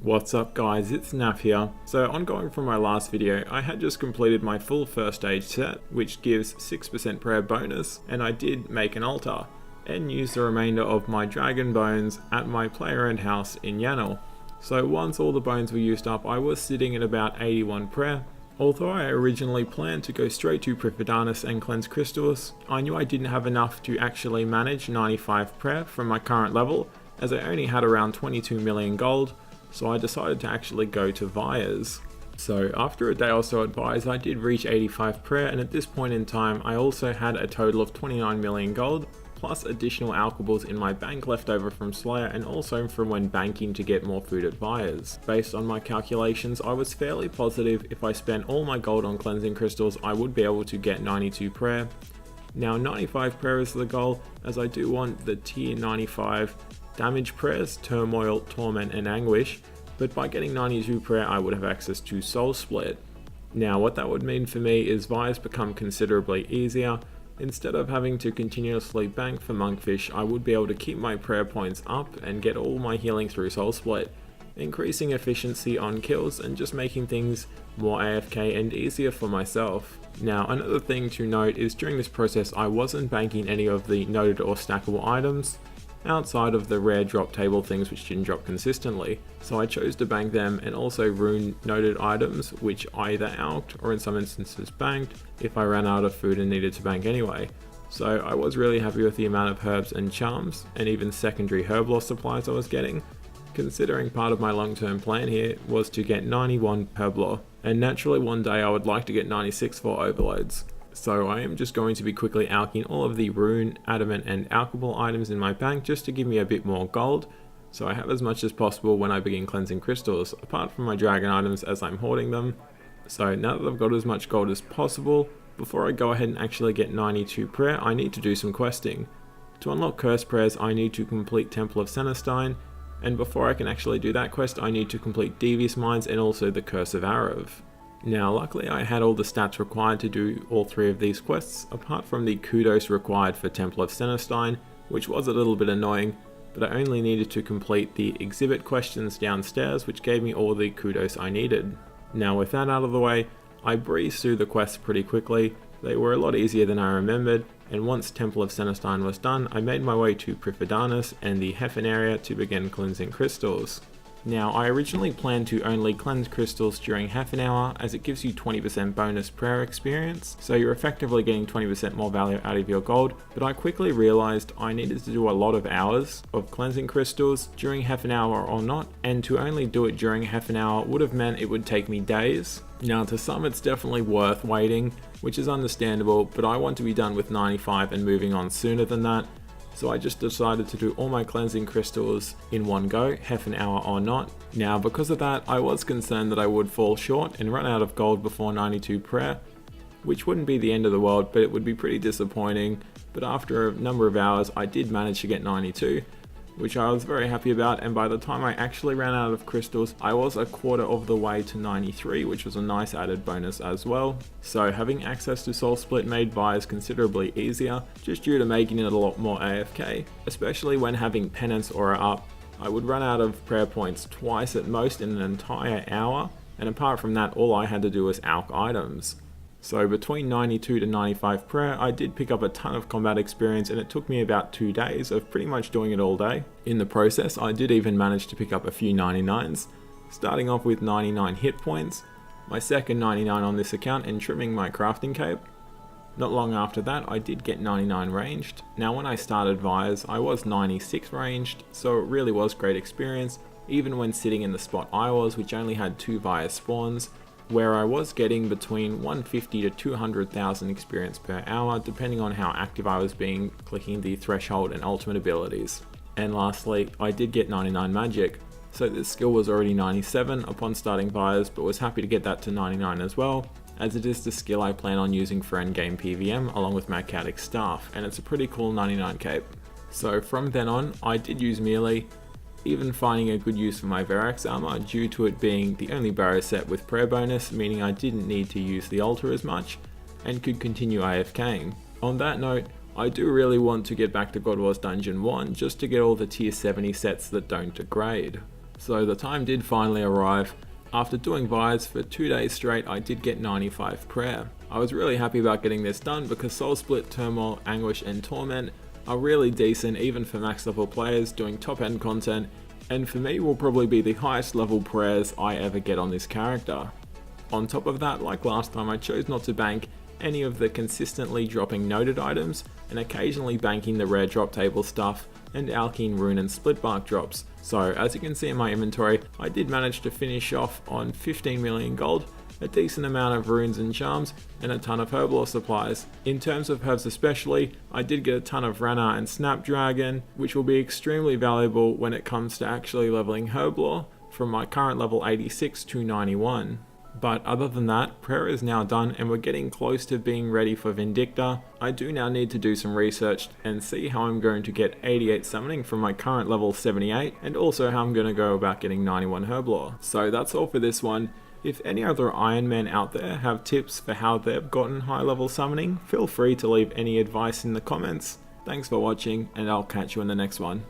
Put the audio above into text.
What's up guys, it's Naf here. So ongoing from my last video, I had just completed my full first aid set, which gives 6% prayer bonus, and I did make an altar, and used the remainder of my dragon bones at my player-owned house in Yanel. So once all the bones were used up, I was sitting at about 81 prayer. Although I originally planned to go straight to Prifidanus and cleanse crystals, I knew I didn't have enough to actually manage 95 prayer from my current level, as I only had around 22 million gold. So I decided to actually go to Vyres. So after a day or so at Vyres, I did reach 85 prayer, and at this point in time I also had a total of 29 million gold, plus additional alcohols in my bank left over from Slayer and also from when banking to get more food at Vyres. Based on my calculations, I was fairly positive if I spent all my gold on cleansing crystals I would be able to get 92 prayer. Now 95 prayer is the goal, as I do want the tier 95 damage prayers, turmoil, torment and anguish, but by getting 92 prayer I would have access to soul split. Now what that would mean for me is Vyres become considerably easier. Instead of having to continuously bank for monkfish, I would be able to keep my prayer points up and get all my healing through soul split, increasing efficiency on kills and just making things more AFK and easier for myself. Now another thing to note is during this process I wasn't banking any of the noted or stackable items, outside of the rare drop table things which didn't drop consistently, so I chose to bank them, and also rune noted items which I either alked or in some instances banked if I ran out of food and needed to bank anyway. So I was really happy with the amount of herbs and charms and even secondary Herblore supplies I was getting, considering part of my long-term plan here was to get 91 Herblore, and naturally one day I would like to get 96 for overloads. So I am just going to be quickly alking all of the rune, adamant and alchable items in my bank just to give me a bit more gold, so I have as much as possible when I begin cleansing crystals, apart from my dragon items as I'm hoarding them. So now that I've got as much gold as possible, before I go ahead and actually get 92 prayer, I need to do some questing. To unlock curse prayers I need to complete Temple of Cenestein, and before I can actually do that quest I need to complete Devious Mines and also the Curse of Arav. Now luckily I had all the stats required to do all three of these quests, apart from the kudos required for Temple of Cenestein, which was a little bit annoying, but I only needed to complete the exhibit questions downstairs, which gave me all the kudos I needed. Now with that out of the way, I breezed through the quests pretty quickly. They were a lot easier than I remembered, and once Temple of Cenestein was done, I made my way to Prifidanus and the Heffen area to begin cleansing crystals. Now I originally planned to only cleanse crystals during half an hour, as it gives you 20% bonus prayer experience, so you're effectively getting 20% more value out of your gold, but I quickly realized I needed to do a lot of hours of cleansing crystals during half an hour or not, and to only do it during half an hour would have meant it would take me days. Now to some it's definitely worth waiting, which is understandable, but I want to be done with 95 and moving on sooner than that. So I just decided to do all my cleansing crystals in one go, half an hour or not. Now because of that, I was concerned that I would fall short and run out of gold before 92 prayer, which wouldn't be the end of the world, but it would be pretty disappointing. But after a number of hours, I did manage to get 92, which I was very happy about, and by the time I actually ran out of crystals, I was a quarter of the way to 93, which was a nice added bonus as well. So having access to soul split made Vyres considerably easier, just due to making it a lot more AFK, especially when having penance aura up. I would run out of prayer points twice at most in an entire hour, and apart from that all I had to do was alch items. So between 92 to 95 prayer, I did pick up a ton of combat experience, and it took me about 2 days of pretty much doing it all day. In the process, I did even manage to pick up a few 99s, starting off with 99 hit points, my second 99 on this account, and trimming my crafting cape. Not long after that, I did get 99 ranged. Now when I started Vyres, I was 96 ranged, so it really was great experience, even when sitting in the spot I was, which only had 2 Vyres spawns, where I was getting between 150 to 200,000 experience per hour, depending on how active I was being clicking the threshold and ultimate abilities. And lastly, I did get 99 magic, so this skill was already 97 upon starting Vyres, but was happy to get that to 99 as well, as it is the skill I plan on using for endgame PVM along with Magcatic staff, and it's a pretty cool 99 cape. So from then on, I did use melee, even finding a good use for my Verax armor due to it being the only barrow set with prayer bonus, meaning I didn't need to use the altar as much and could continue AFKing. On that note, I do really want to get back to God Wars Dungeon 1 just to get all the tier 70 sets that don't degrade. So the time did finally arrive. After doing buys for 2 days straight, I did get 95 prayer. I was really happy about getting this done because Soul Split, Turmoil, Anguish and Torment are really decent even for max level players doing top end content, and for me will probably be the highest level prayers I ever get on this character. On top of that, like last time, I chose not to bank any of the consistently dropping noted items and occasionally banking the rare drop table stuff and Alkene Rune and Splitbark drops. So as you can see in my inventory, I did manage to finish off on 15 million gold, a decent amount of runes and charms, and a ton of Herblore supplies. In terms of herbs especially, I did get a ton of Rana and Snapdragon, which will be extremely valuable when it comes to actually leveling Herblore from my current level 86 to 91. But other than that, prayer is now done and we're getting close to being ready for Vindicta. I do now need to do some research and see how I'm going to get 88 summoning from my current level 78, and also how I'm going to go about getting 91 Herblore. So that's all for this one. If any other Ironmen out there have tips for how they've gotten high level summoning, feel free to leave any advice in the comments. Thanks for watching, and I'll catch you in the next one.